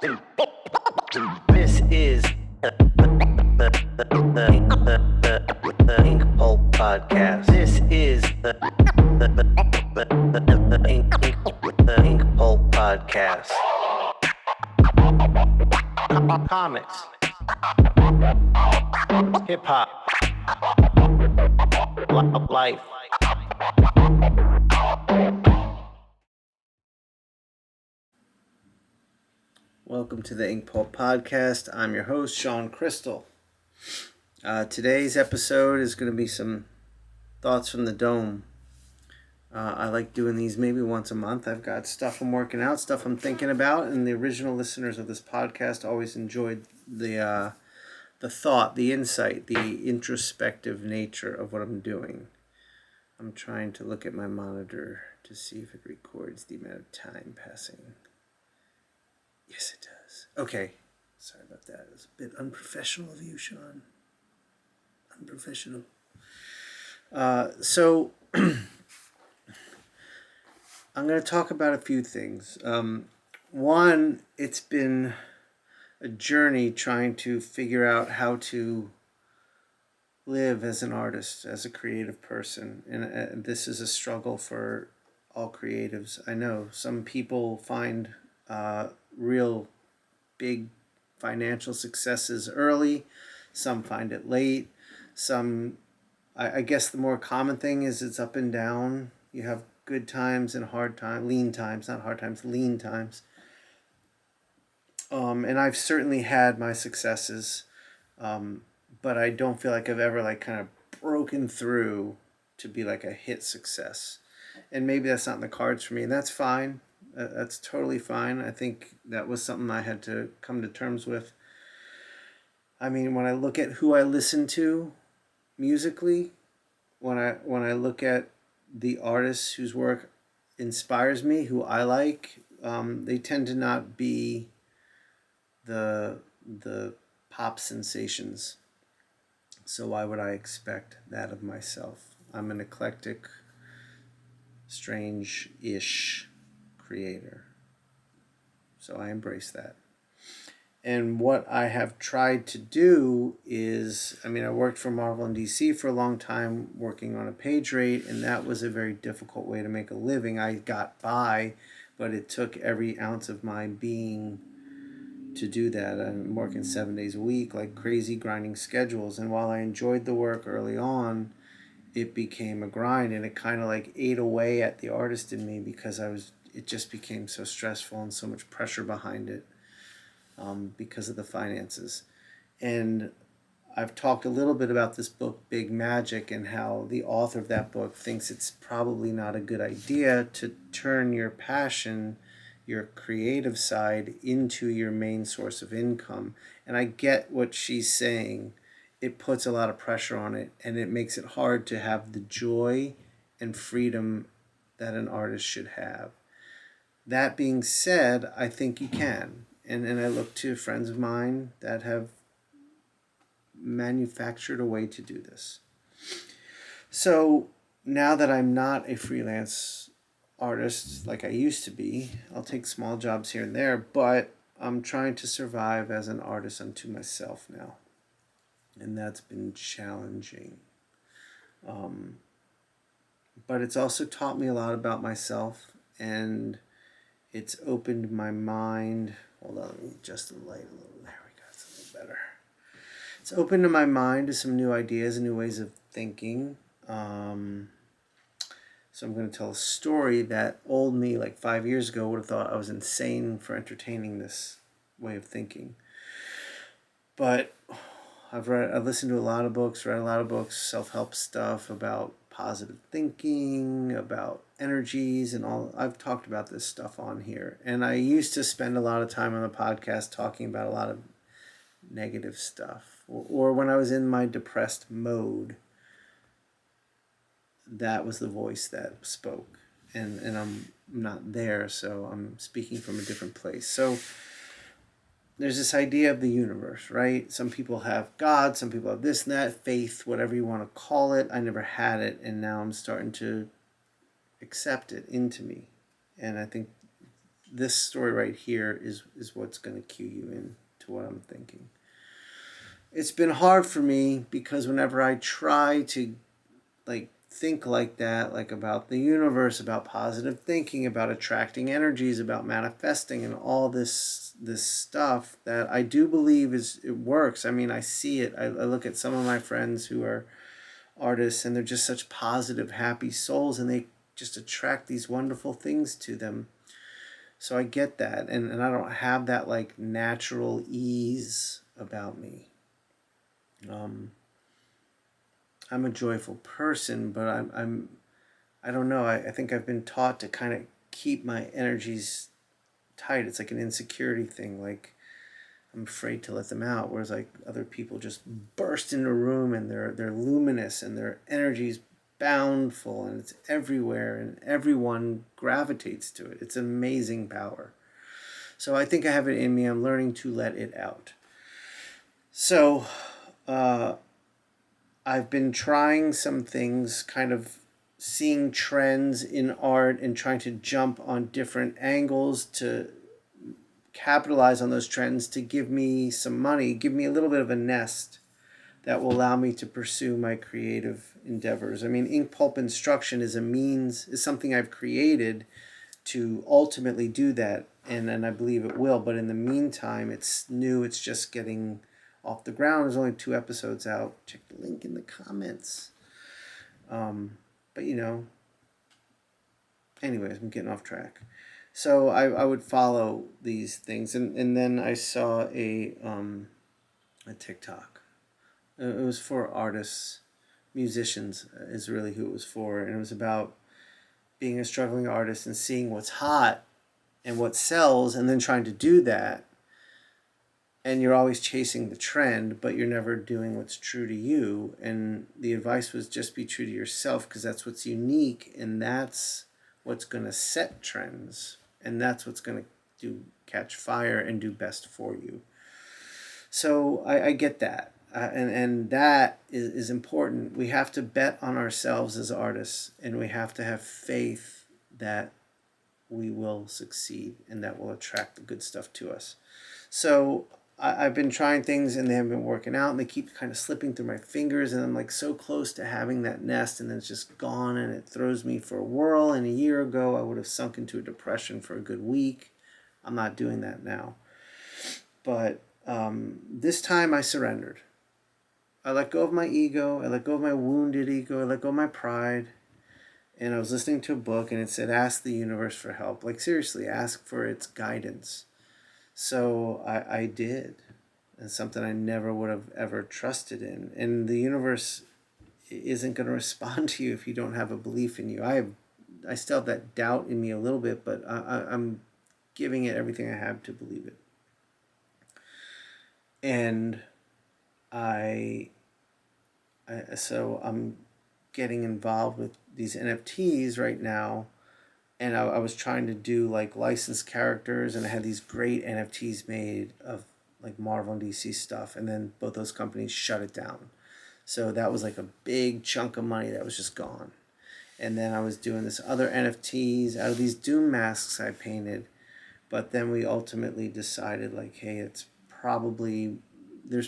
This is the Ink Pulp Podcast. This is the Ink Pulp Podcast. Comics, hip hop, life. Welcome to the Ink Pulp Podcast. I'm your host, Sean Crystal. Today's episode is going to be some thoughts from the dome. I like doing these maybe once a month. I've got stuff I'm working out, stuff I'm thinking about, and the original listeners of this podcast always enjoyed the thought, the insight, the introspective nature of what I'm doing. I'm trying to look at my monitor to see if it records the amount of time passing. Yes, it does. Okay. Sorry about that. It was a bit unprofessional of you, Sean. Unprofessional. So I'm going to talk about a few things. One, it's been a journey trying to figure out how to live as an artist, as a creative person. And this is a struggle for all creatives. I know some people find real big financial successes early. Some find it late. Some, I guess the more common thing is it's up and down. You have good times and hard times, lean times, not hard times, lean times. And I've certainly had my successes, but I don't feel like I've ever kind of broken through to be like a hit success. And maybe that's not in the cards for me, and that's fine. That's totally fine. I think that was something I had to come to terms with. I mean, when I look at who I listen to musically, when I look at the artists whose work inspires me, who I like, they tend to not be the pop sensations. So why would I expect that of myself? I'm an eclectic, strange-ish creator. So I embrace that. And what I have tried to do is, I worked for Marvel and DC for a long time, working on a page rate, and that was a very difficult way to make a living. I got by, but it took every ounce of my being to do that. I'm working 7 days a week, like crazy, grinding schedules. And while I enjoyed the work early on, it became a grind, and it kind of ate away at the artist in me because it just became so stressful and so much pressure behind it because of the finances. And I've talked a little bit about this book, Big Magic, and how the author of that book thinks it's probably not a good idea to turn your passion, your creative side, into your main source of income. And I get what she's saying. It puts a lot of pressure on it, and it makes it hard to have the joy and freedom that an artist should have. That being said, I think you can. And I look to friends of mine that have manufactured a way to do this. So now that I'm not a freelance artist like I used to be, I'll take small jobs here and there, but I'm trying to survive as an artist unto myself now. And that's been challenging. But it's also taught me a lot about myself, and it's opened my mind. Hold on, let me adjust the light a little. There we go, it's a little better. It's opened my mind to some new ideas and new ways of thinking. So I'm going to tell a story that old me, 5 years ago, would have thought I was insane for entertaining this way of thinking. But I've listened to a lot of books, read a lot of books, self-help stuff about positive thinking, about energies, and all. I've talked about this stuff on here. And I used to spend a lot of time on the podcast talking about a lot of negative stuff. Or when I was in my depressed mode, that was the voice that spoke. And I'm not there, so I'm speaking from a different place. So there's this idea of the universe, right? Some people have God, some people have this and that, faith, whatever you want to call it. I never had it, and now I'm starting to accept it into me. And I think this story right here is what's going to cue you in to what I'm thinking. It's been hard for me because whenever I try to like think like that, like about the universe, about positive thinking, about attracting energies, about manifesting, and all this stuff that I do believe it works. I mean, I see it. I look at some of my friends who are artists, and they're just such positive, happy souls, and they just attract these wonderful things to them. So I get that, and I don't have that like natural ease about me. Um, I'm a joyful person, but I don't know. I think I've been taught to kind of keep my energies tight. It's like an insecurity thing. Like I'm afraid to let them out. Whereas like other people just burst into a room and they're luminous and their energy's boundful and it's everywhere and everyone gravitates to it. It's amazing power. So I think I have it in me. I'm learning to let it out. So I've been trying some things, kind of seeing trends in art and trying to jump on different angles to capitalize on those trends to give me some money, give me a little bit of a nest that will allow me to pursue my creative endeavors. I mean, ink pulp instruction is a means, is something I've created to ultimately do that, and I believe it will. But in the meantime, it's new, it's just getting off the ground. There's only 2 episodes out. Check the link in the comments. But you know, anyways, I'm getting off track. So I would follow these things, and then I saw a TikTok. It was for artists, musicians is really who it was for, and it was about being a struggling artist and seeing what's hot and what sells, and then trying to do that. And you're always chasing the trend, but you're never doing what's true to you. And the advice was just be true to yourself, because that's what's unique, and that's what's going to set trends, and that's what's going to do catch fire and do best for you. So I get that. And that is important. We have to bet on ourselves as artists, and we have to have faith that we will succeed and that will attract the good stuff to us. So I've been trying things and they haven't been working out, and they keep kind of slipping through my fingers, and I'm like so close to having that nest, and then it's just gone, and it throws me for a whirl. And a year ago I would have sunk into a depression for a good week. I'm not doing that now. But this time I surrendered. I let go of my ego. I let go of my wounded ego. I let go of my pride. And I was listening to a book, and it said, ask the universe for help. Like, seriously, ask for its guidance. So I did. And something I never would have ever trusted in. And the universe isn't going to respond to you if you don't have a belief in you. I still have that doubt in me a little bit, but I'm giving it everything I have to believe it. And so I'm getting involved with these NFTs right now, and I was trying to do like licensed characters, and I had these great NFTs made of like Marvel and DC stuff, and then both those companies shut it down. So that was like a big chunk of money that was just gone. And then I was doing this other NFTs out of these Doom masks I painted, but then we ultimately decided like, hey, there's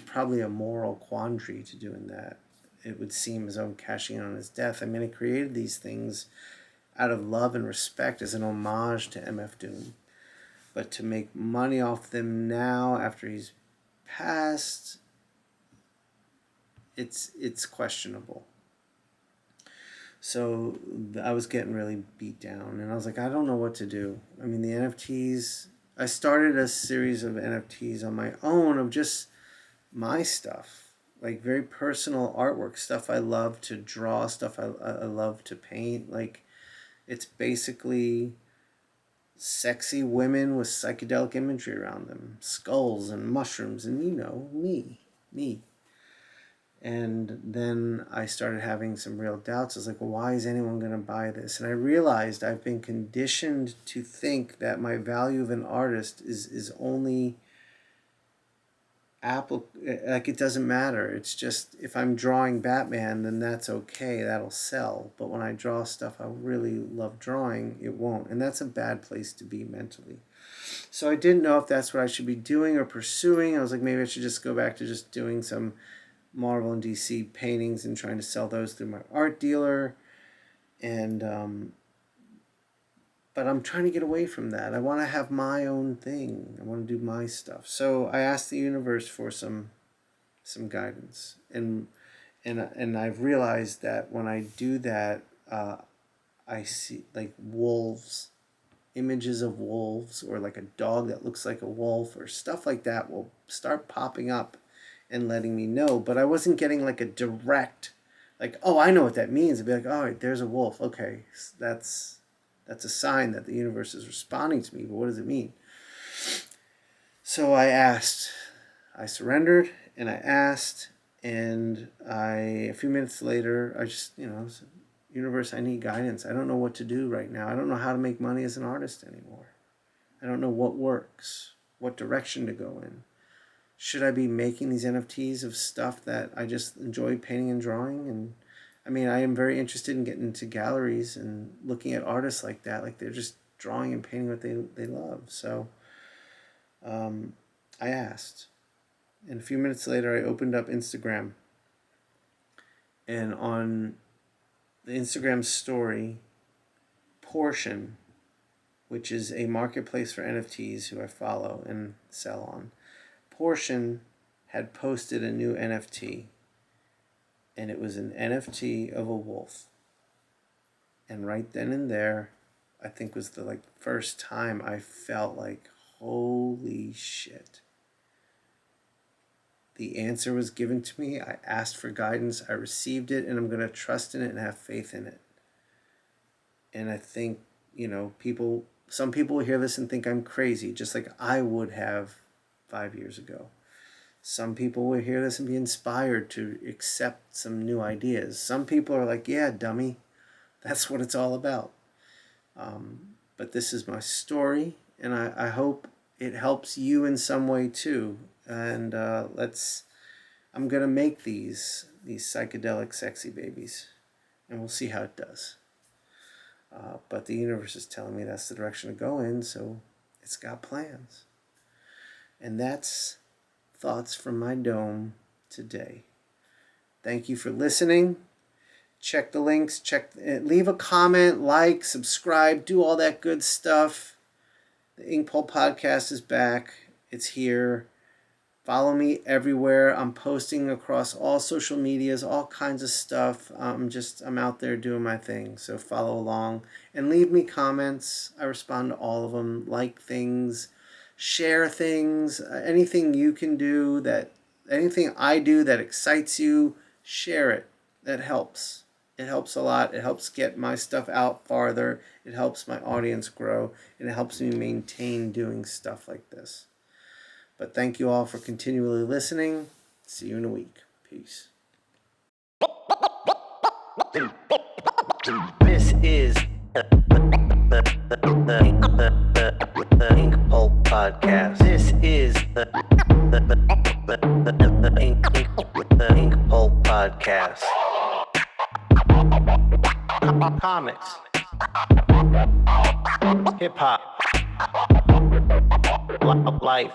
probably a moral quandary to doing that. It would seem as though I'm cashing in on his death. I mean, I created these things out of love and respect as an homage to MF Doom. But to make money off them now after he's passed, it's questionable. So I was getting really beat down, and I was like, I don't know what to do. I mean, the NFTs, I started a series of NFTs on my own of just my stuff, like very personal artwork, stuff I love to draw, stuff I love to paint. Like, it's basically sexy women with psychedelic imagery around them, skulls and mushrooms, and you know, me. And then I started having some real doubts. I was like, well, why is anyone going to buy this? And I realized I've been conditioned to think that my value of an artist is only like it doesn't matter. It's just if I'm drawing Batman, then that's okay, that'll sell. But when I draw stuff I really love drawing, it won't. And that's a bad place to be mentally. So I didn't know if that's what I should be doing or pursuing. I was like, maybe I should just go back to just doing some Marvel and DC paintings and trying to sell those through my art dealer. And but I'm trying to get away from that. I want to have my own thing. I want to do my stuff. So I asked the universe for some guidance, and I've realized that when I do that, I see like wolves, images of wolves, or like a dog that looks like a wolf, or stuff like that will start popping up and letting me know. But I wasn't getting like a direct, like, oh, I know what that means. I'd be like, oh, there's a wolf. Okay, that's a sign that the universe is responding to me. But what does it mean? So I asked. I surrendered, and I asked, and a few minutes later, I just, said, universe, I need guidance. I don't know what to do right now. I don't know how to make money as an artist anymore. I don't know what works, what direction to go in. Should I be making these NFTs of stuff that I just enjoy painting and drawing? And I mean, I am very interested in getting into galleries and looking at artists like that, like they're just drawing and painting what they love. So I asked. And a few minutes later, I opened up Instagram. And on the Instagram story, Portion, which is a marketplace for NFTs who I follow and sell on, Portion had posted a new NFT. And it was an NFT of a wolf. And right then and there, I think was the first time I felt like, holy shit. The answer was given to me. I asked for guidance. I received it, and I'm going to trust in it and have faith in it. And I think, some people will hear this and think I'm crazy, just like I would have 5 years ago. Some people will hear this and be inspired to accept some new ideas. Some people are like, yeah, dummy, that's what it's all about. But this is my story, and I hope it helps you in some way too. And I'm going to make these psychedelic sexy babies, and we'll see how it does. But the universe is telling me that's the direction to go in, so it's got plans. And that's Thoughts from My Dome today. Thank you for listening. Check the links, leave a comment, subscribe, do all that good stuff. The Ink Pulp Podcast is back. It's here. Follow me everywhere. I'm posting across all social medias, all kinds of stuff. I'm out there doing my thing. So follow along and leave me comments. I respond to all of them. Like things, share things, anything you can do anything I do that excites you, share it. That helps. It helps a lot. It helps get my stuff out farther. It helps my audience grow, and it helps me maintain doing stuff like this. But thank you all for continually listening. See you in a week. Peace. This is the Ink Pulp Podcast. This is the Ink Pulp Podcast. Comics, hip hop, life.